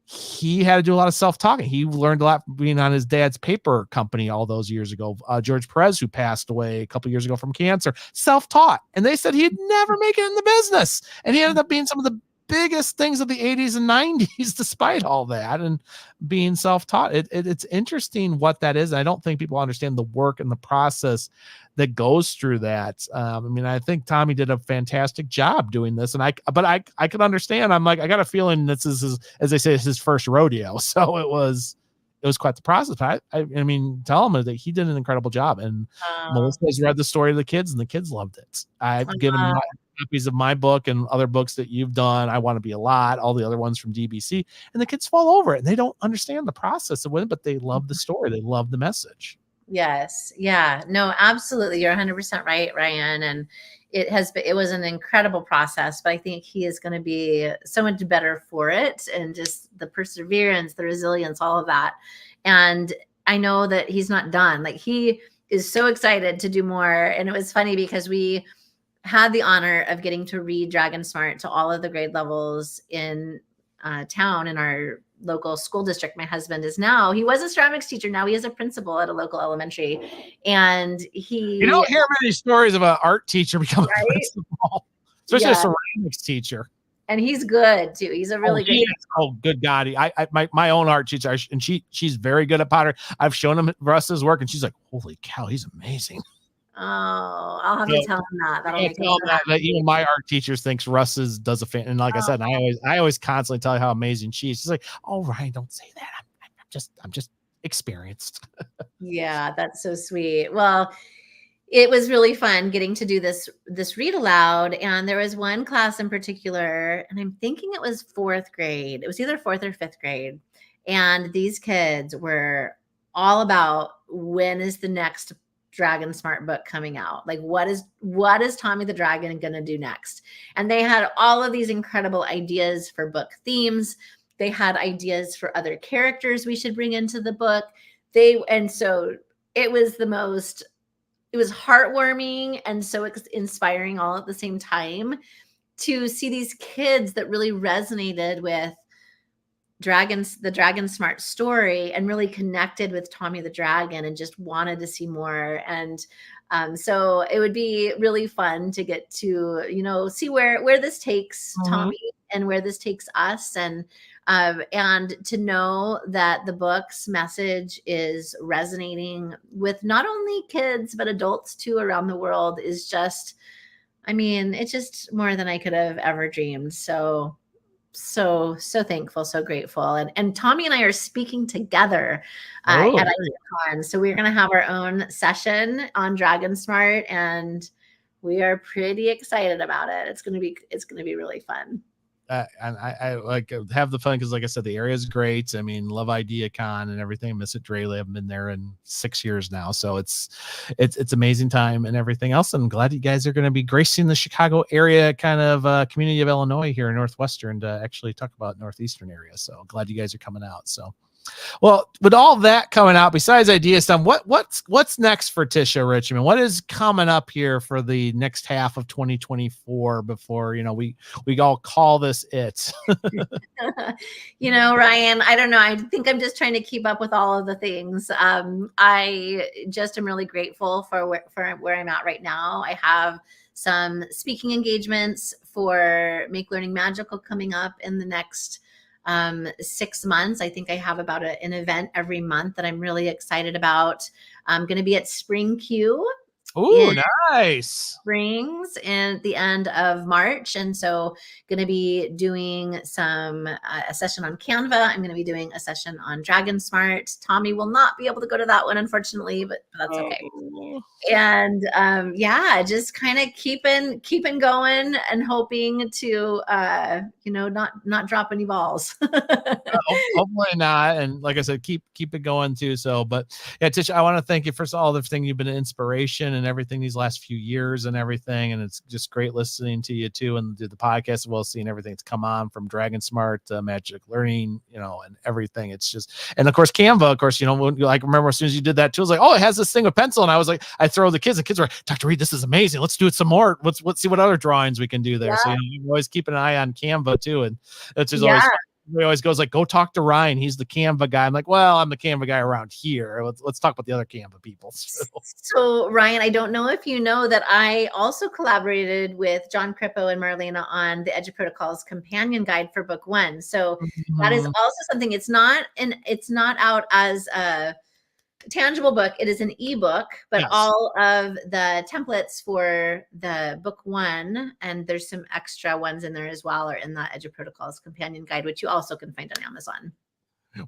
S1: He had to do a lot of self-talking. He learned a lot being on his dad's paper company all those years ago. George Perez, who passed away a couple years ago from cancer, self-taught. And they said he'd never make it in the business. And he ended up being some of the biggest things of the 80s and 90s, despite all that, and being self-taught. It's interesting what that is. And I don't think people understand the work and the process that goes through that. I think Tommy did a fantastic job doing this, but I could understand. I'm like, I got a feeling this is as they say, it's his first rodeo. So it was quite the process. But tell him that he did an incredible job. And Melissa has read the story to the kids, and the kids loved it. I've given them copies of my book and other books that you've done. I Want to Be a Lot, all the other ones from DBC, and the kids fall over it, and they don't understand the process of it, but they love the story. They love the message.
S2: Yes. Yeah. No, absolutely. You're 100% right, Ryan. And it was an incredible process, but I think he is going to be so much better for it, and just the perseverance, the resilience, all of that. And I know that he's not done. Like, he is so excited to do more. And it was funny because we had the honor of getting to read Dragon Smart to all of the grade levels in town in our local school district. My husband he was a ceramics teacher. Now he is a principal at a local elementary. And you
S1: don't hear many stories of an art teacher becoming a principal, especially a ceramics teacher.
S2: And he's good too. He's a really good.
S1: Good God. My own art teacher, and she's very good at pottery. I've shown him Russ's work, and she's like, holy cow, he's amazing.
S2: Oh, I'll have to tell him that. That'll make him
S1: that even my art teachers thinks Russ's does a fan. And like I said, I always constantly tell you how amazing she is. She's like, oh, Ryan, don't say that. I'm just experienced.
S2: Yeah, that's so sweet. Well, it was really fun getting to do this read aloud. And there was one class in particular, and I'm thinking it was 4th grade. It was either 4th or 5th grade. And these kids were all about, when is the next Dragon Smart book coming out? Like, what is Tommy the Dragon going to do next? And they had all of these incredible ideas for book themes. They had ideas for other characters we should bring into the book. And so it was it was heartwarming and so inspiring all at the same time to see these kids that really resonated with the Dragon Smart story and really connected with Tommy the Dragon and just wanted to see more. And so it would be really fun to get to, see where this takes Tommy and where this takes us. And to know that the book's message is resonating with not only kids, but adults too around the world is just, it's just more than I could have ever dreamed. So thankful, so grateful. And Tommy and I are speaking together at IdeaCon. So we're going to have our own session on Dragon Smart, and we are pretty excited about it. It's going to be really fun.
S1: And I like have the fun because, like I said, the area is great. Love IdeaCon and everything. I miss it dearly. I've been there in 6 years now, so it's amazing time and everything else. I'm glad you guys are going to be gracing the Chicago area kind of community of Illinois here in Northwestern to actually talk about Northeastern area. So glad you guys are coming out. So. Well, with all that coming out, besides Idea Stuff, what's next for Tisha Richmond? What is coming up here for the next half of 2024 before we all call this it?
S2: Ryan, I don't know. I think I'm just trying to keep up with all of the things. I just am really grateful for where I'm at right now. I have some speaking engagements for Make Learning Magical coming up in the next 6 months. I think I have about an event every month that I'm really excited about. I'm going to be at Spring Q.
S1: Oh, nice.
S2: Springs in the end of March. And so going to be doing a session on Canva. I'm going to be doing a session on Dragon Smart. Tommy will not be able to go to that one, unfortunately, but that's okay. And just kind of keeping going and hoping to, not drop any balls.
S1: Hopefully not. And like I said, keep it going too. So, but yeah, Tisha, I want to thank you for all everything. You've been an inspiration and everything these last few years and everything. And it's just great listening to you too and do the podcast as well, seeing everything that's come on from Dragon Smart, Magic Learning, and everything. It's just, and of course, Canva, of course, like remember as soon as you did that too, I was like, oh, it has this thing with pencil. And I was like, I throw the kids were like, Dr. Reed, this is amazing. Let's do it some more. Let's see what other drawings we can do there. Yeah. So you always keep an eye on Canva too. And it's just always, everybody always goes like, go talk to Ryan. He's the Canva guy. I'm like, well, I'm the Canva guy around here. Let's talk about the other Canva people.
S2: So Ryan, I don't know if you know that I also collaborated with John Crippo and Marlena on the Edge of Protocols companion guide for book 1. So that is also something. It's not out as a tangible book. It is an ebook, but yes. All of the templates for the book 1, and there's some extra ones in there as well, are in the Edge of Protocols companion guide, which you also can find on Amazon.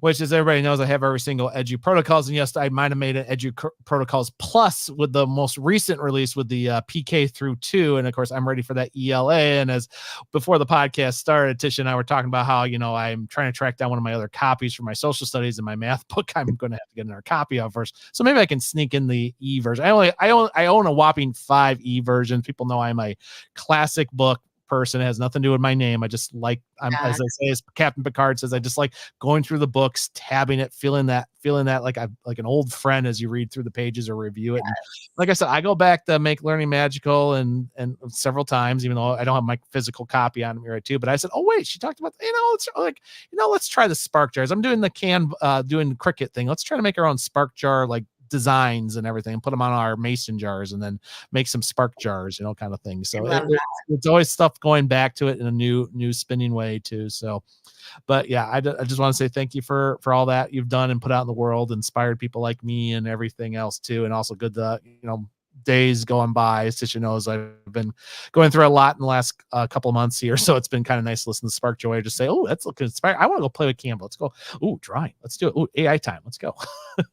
S1: Which, as everybody knows, I have every single Edu Protocols. And yes, I might have made an Edu Protocols Plus with the most recent release with the PK through 2. And of course, I'm ready for that ELA. And as before the podcast started, Tisha and I were talking about how, I'm trying to track down one of my other copies for my social studies and my math book. I'm going to have to get another copy of first. So maybe I can sneak in the E version. I own a whopping 5 E versions. People know I'm a classic book person. It has nothing to do with my name. I just like, as I say, as Captain Picard says, I just like going through the books, tabbing it, feeling that like an old friend as you read through the pages or review it. Yes. And like I said, I go back to Make Learning Magical and several times, even though I don't have my physical copy on me right too. But I said, oh wait, she talked about, let's try the spark jars. I'm doing the doing the Cricut thing. Let's try to make our own spark jar designs and everything, put them on our mason jars and then make some spark jars, kind of thing. So it's always stuff going back to it in a new spinning way too. So, but yeah, I just want to say thank you for all that you've done and put out in the world, inspired people like me and everything else too. And also good to, days going by. As Tisha knows, I've been going through a lot in the last couple of months here. So it's been kind of nice to listen to Spark Joy. Just say, oh, that's looking inspiring. I want to go play with Canva. Let's go. Oh, drawing. Let's do it. Oh, AI time. Let's go.
S2: I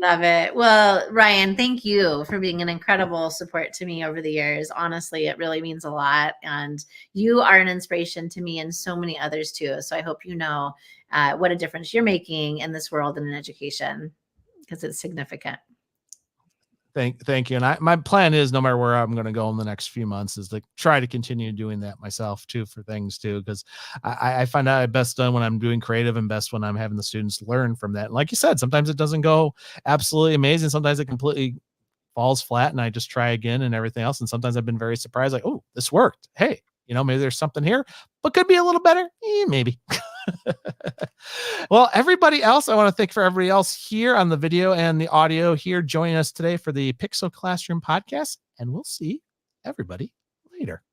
S2: love it. Well, Ryan, thank you for being an incredible support to me over the years. Honestly, it really means a lot. And you are an inspiration to me and so many others too. So I hope you know what a difference you're making in this world and in education, because it's significant.
S1: Thank you. And my plan is, no matter where I'm going to go in the next few months, is to try to continue doing that myself too, for things too, because I find out I best done when I'm doing creative, and best when I'm having the students learn from that. And like you said, sometimes it doesn't go absolutely amazing. Sometimes it completely falls flat, and I just try again and everything else. And sometimes I've been very surprised, like, oh, this worked. Hey, maybe there's something here, but could be a little better. Maybe. Well, everybody else, I want to thank for everybody else here on the video and the audio here joining us today for the Pixel Classroom podcast. And we'll see everybody later.